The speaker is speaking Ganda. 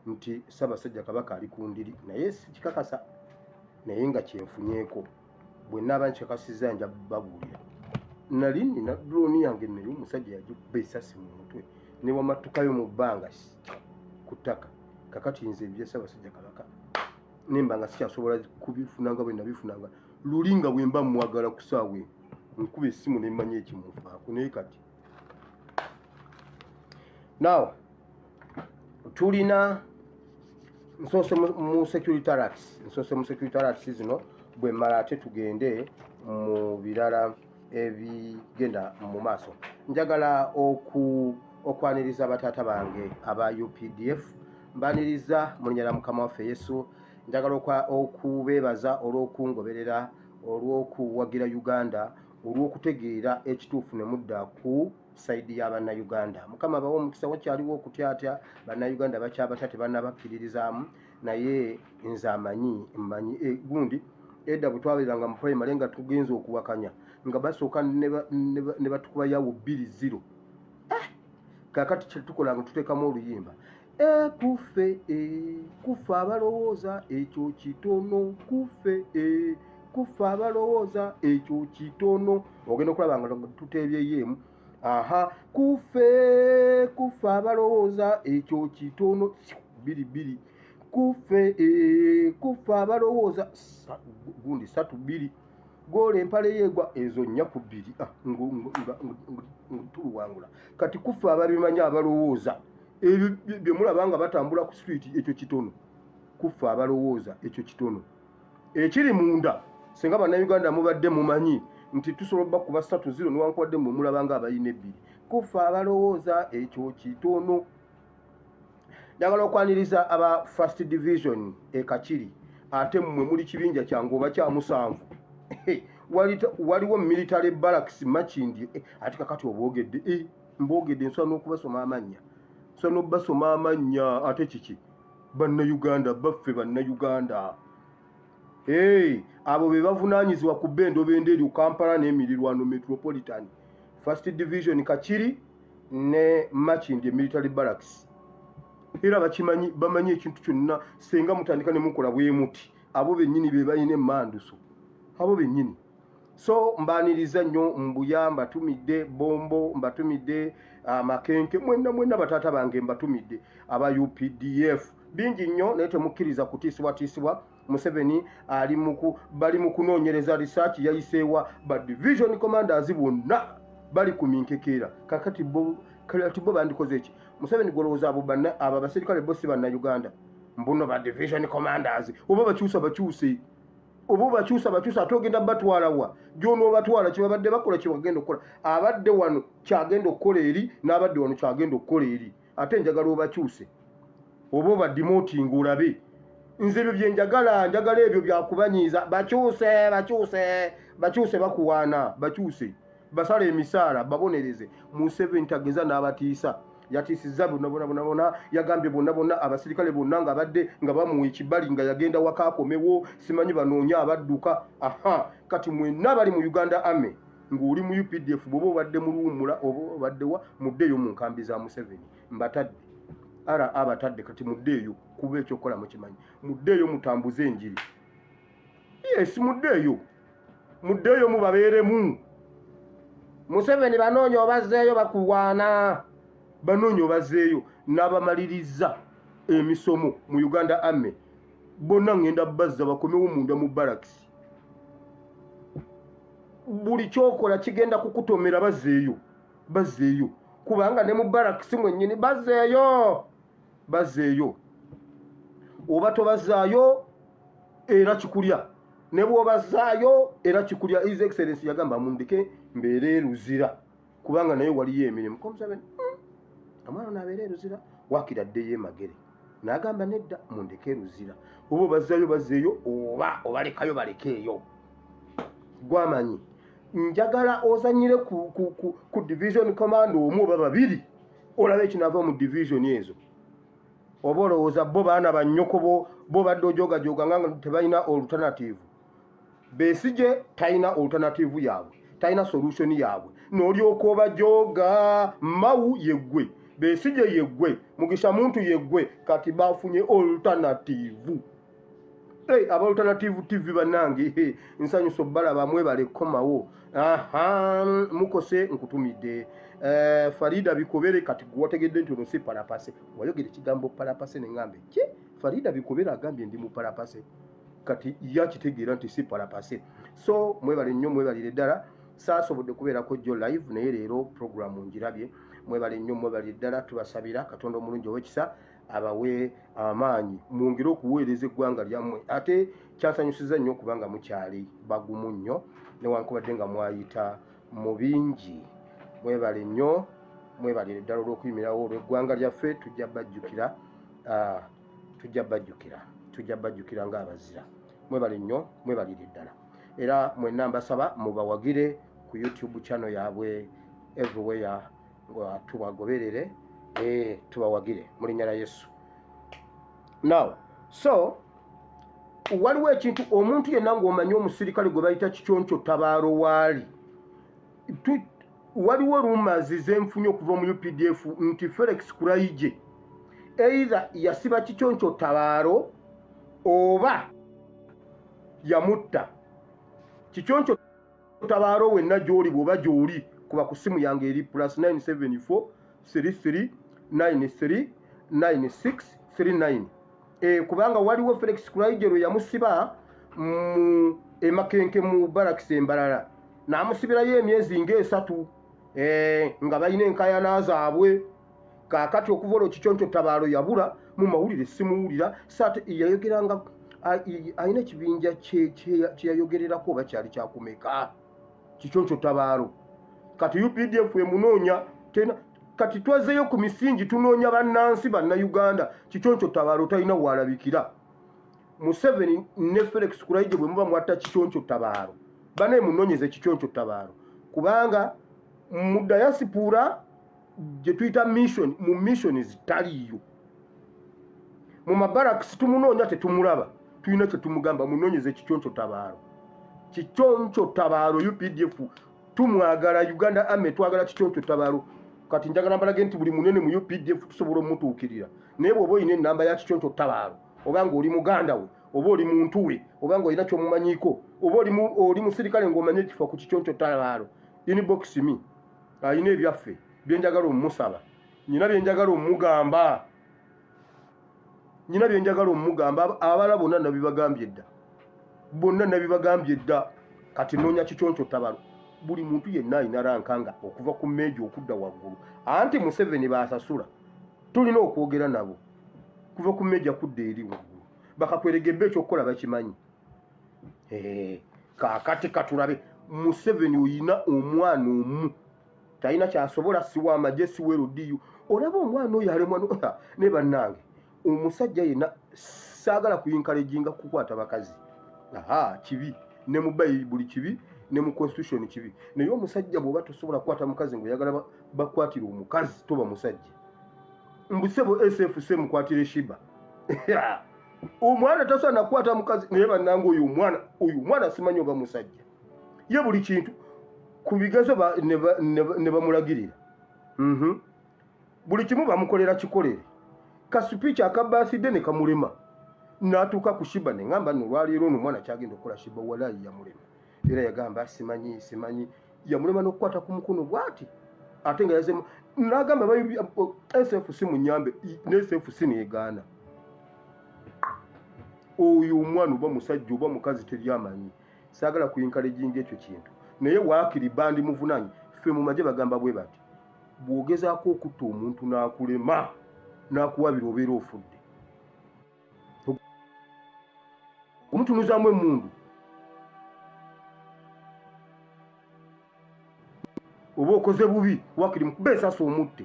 nti Ssaabasajja Kabaka ali ku ndiri naye sikikakasa naye nga kyenfunyeeko bwe nnaaba nkikakasizza nja babuulira nali nina drone yange naye omusajja yagikuba essasi mu mutwe ne wamattukayo mu bbanga ku ttaka kakati nze ebya Ssaabasajja Kabaka nemba nga sikyasobola kubifunanga bwe nabifunanga luli nga bwe mba mwagala ku ssaawa nkuba essimu ne mmanya ekimufaako naye kati now tulina nsoose mu security alerts zino bwe mmala ate tugende mu birala ebigenda mu maaso. Njagala okwaniriza abataata bange aba UPDF, mbaniriza mu linnya lya Mukama waffe Yesu. Njagala okubeebaza olw'okungoberera, olw'okuwagira Uganda, olw'okutegeera ekituufu ne mudda ku sayidi y'Abannayuganda. Mukama abawe omukisa, wakyaliwo okutyatya Bannayuganda bakyabata tebannabakkiririzaamu, naye nze mmanyi gundi edda bwe twabeeranga mu primary nga tugenza okuwakanya nga basooka ne batukuba yawo 2-0. Kakati kye tukolanga tuteekamu oluyimba kufe abalowooza ekyo kitono, kufe abalowooza ekyo kitono. Ogenda okulaba nga tuteebyeyemu kufe abalowooza ekyo kitono 2-2 kufe abalowooza gundi 3-2 gola empale yeegwa ezo 4-2 tuluwangula. Kati kufe ababimanya abalowooza bye mulaba nga batambula ku street ekyo kitono, kufe abalowooza ekyo kitono ekiri munda. Singa Bannayuganda mubadde mumanyi nti tusobola bakuba 3-0 newankubadde mmwe mulaba nga abayina 2. Kufe abalowooza ekyo kitono. Njagala okwaniriza aba First Division Kachiri, ate mmwe muli kibinja kyange oba kya 7. Waliwo military barracks Makindi, ate kakati obwogedde mbogedde nsobola n'okubasoma amannya, nsobola n'obasoma amannya. Ate kiki Bannayuganda baffe, Bannayuganda abo be bavunaanyizibwa ku bendobende eryo Kampala n'emirirwano Metropolitan. First Division Kachiri ne Makindi military barracks. Era bakimanyi, bamanyi ekintu kyonna senga mutandika ne mukola bwe muti. Abo bennyini be balina emmanduso, abo bennyini. So mbaniriza nnyo mbuya, mbatumidde bombo, mbatumidde makenke, mwenna bataata bange mbatumidde aba UPDF bingi nnyo naye temukkiriza kutiisibwa. Museveni bali mu kunoonyereza research yayiseewa ba division commanders bonna bali ku minkekeera. Kakati bo bandikoze eki? Museveni golowooza abo abaserikale bossi Bannayuganda mbuno ba division commanders oba bakyuse ate ogenda batwalawa gy'onoobatwala kyebabadde bakola kyebagenda okukola. Abadde wano kyagenda okukola eri n'abadde wano kyagenda okukola eri. Ate njagala obakyuse oba obadimotinga olabe. Nze ebyo bye njagala ebyo byakubanyiiza. Bakyuse bakuwaana, bakyuse basala emisaala babonereze. Museveni tageza n'abatiisa, yatiisizza bonna, yagambye bonna abasirikale bonna nga badde nga bamuwa ekibali nga yagenda waka akomewo, simanyi banoonya abadduka. Kati mwenna bali mu Uganda Army ng'oli mu UPDF bw'oba obadde mu luwummula oba obaddewa, muddeeyo mu nkambi za Museveni. Mbatadde abatadde kati muddeeyo kuba ekyokukola mukimanyi. Muddeeyo mutambuze enjiri. Yes, muddeeyo mubabeeremu. Museveni banoonya obazzeeyo bakuwaana, banoonya obazzeeyo. N'abamaliriza emisomo mu Uganda Army bonna ngenda bazza bakomewo munda mu barracks. Buli kyokola kigenda kukutomera bazzeeyo kubanga ne mu barracks mwennyini bazzeeyo oba tobazzaayo era kikulya, ne bw'obazzaayo era kikulya. His Excellency yagamba mundeke mbeere ruzira kubanga naye waliyo emirimu. Museveni amwana nabeere ruzira wakira ddeyo emagere n'agamba nedda mundeke ruzira. Oba obazzaayo bazzeeyo oba obalekayo balekeeyo. Gwamanyi njagala ozanyire ku division command omu oba babiri olabe ekinaava mu division ezo. Oba olowooza bo baana bannyoko bo badde ojogajoga nga tebalina alternative. Besigye talina alternative yaabwe, talina solution yaabwe. N'olyoka obajoga mawu yeggwe Besigye yeggwe Mugisha muntu yeggwe kati bafunye alternative. Aba alternative TV banange nsanyuso bala bamwe balekomawo. Mukose nkutumide Farida Bikobere kati gwategedde nti ono si parapase. Wayogera ekigambo parapase ne ngambe ki Farida Bikobere agambye ndi mu parapase kati yakitegeera nti si parapase. So mwebale nnyo mwebalire ddala saasobodde kubeerako jjo live naye leero program njirabye. Mwebale nnyo mwebalire ddala tubasabira Katonda omulungi ow'ekisa abawe amaanyi mwongere okuweereza eggwanga lyammwe. Ate kyansanyusiza nnyo kubanga mukyali bagumu nnyo newankubadde nga mwayita mu bingi. Mwebale nnyo mwebalire ddala olw'okuyimirawo olw'eggwanga lyaffe. tujja bajjukira ng'abazira. Mwebale nnyo mwebalire ddala era mwenna mbasaba mubawagire ku YouTube channel yaabwe everywhere nga tubagoberere tubawagire mu linnya lya Yesu. Now so waliwo ekintu omuntu yenna ng'omanyi omusirikale gwe bayita kikyonco tabaalo waali waliwo rumors zenfunye okuva mu UPDF nti Felix Kulaije either yasiba kikyonco tabaalo oba yamutta. Kikyonco tabaalo wenna gy'oli bw'oba gy'oli kuba ku simu yange eri +974 33 93 96 39. Kubanga waliwo Felix Kulaije lwe yamusiba mu emakenke mu barracks embalala n'amusibirayo emyezi ng'esatu nga balina enkayana zaabwe. Kaakati okuva olwo kikyonco tabaalo yabula mu mawulire simuwulira saate yayogeranga alina ekibinja kyeyayogererako oba kyali kyakumeka kikyonco tabaalo. Kati UPDF emunoonya tena kati twazeeyo ku misingi tunoonya bannansi bannayuganda kikyonco tabaalo talina waalabikira. Museveni ne Felix Kulaije bwe muba mwatta kikyonco tabaalo bane munoonyeze kikyonco tabaalo kubanga mu diaspora gye tuyita mission mu missions taliyo. Mu mabaraks tumunoonya tetumulaba tulina kye tumugamba munoonyeze kikyonco tabaalo. Kikyonco tabaalo UPDF tumwagala Uganda Army twagala kikyonco tabaalo. Kati njagala mbalage nti buli munene mu UPDF tusobola omutuukirira naye bw'oba olina ennamba ya kikyonco tabaalo oba ng'oli muganda we oba oli muntu we oba ng'olina ky'omumanyiiko oba oli musirikale ng'omanye ekifo ku kikyonco tabaalo inbox me alina ebyaffe byenjagala omumusaba nyina byenjagala omugamba abala bonna nabibagambye dda kati noonya kikyonco tabaalo. Buli muntu yenna alina rankanga okuva ku meejo okudda waggulu anti Museveni baasasula tulina okwogera nabo kuva ku meejo kudda eri waggulu bakakweregebbe ekyokukola bakimanyi. Kaakati katulabe Museveni oyina omwana omu talina kyasobola siwa amagye siwa erodiyo olaba omwana oyo alemwa ne bannange omusajja yenna saagala kuyinkalejinga kukwata bakazi kibi ne mu Bayibuli kibi ne mu constitution kibi naye omusajja bw'oba tosobola kukwata mukazi ng'oyagala bakwatira omukazi toba musajja. Mbusebo SFC mukwatire Sheebah omwana tasobola nakukwata mukazi naye bannange oyo omwana simanyi oba musajja ye buli kintu ku bigezo ne bamulagirira buli kimu bamukolera kikolere. Kasupicha akabaside ne kamulema n'atuuka ku Sheebah ne ngamba nno olwaleero ono omwana kyagenda okukola Sheebah walaayi yamulema era yagamba simanyi yamulema n'okukwata ku mukono bw'ati ate nga yazemu n'agamba SFC munyambe ne SFC neegaana. Oyo omwana oba musajja oba mukazi teryamanyi saagala kuyinkalejinga ekyo kintu naye waakiri bandi muvunanyi ffe mu magye bagamba bwe bati bw'ogezaako okutta omuntu n'akulema n'akuwabira obeera ofudde omutunuzaamu emmundu oba okoze bubi waakiri mukube esasa omutte.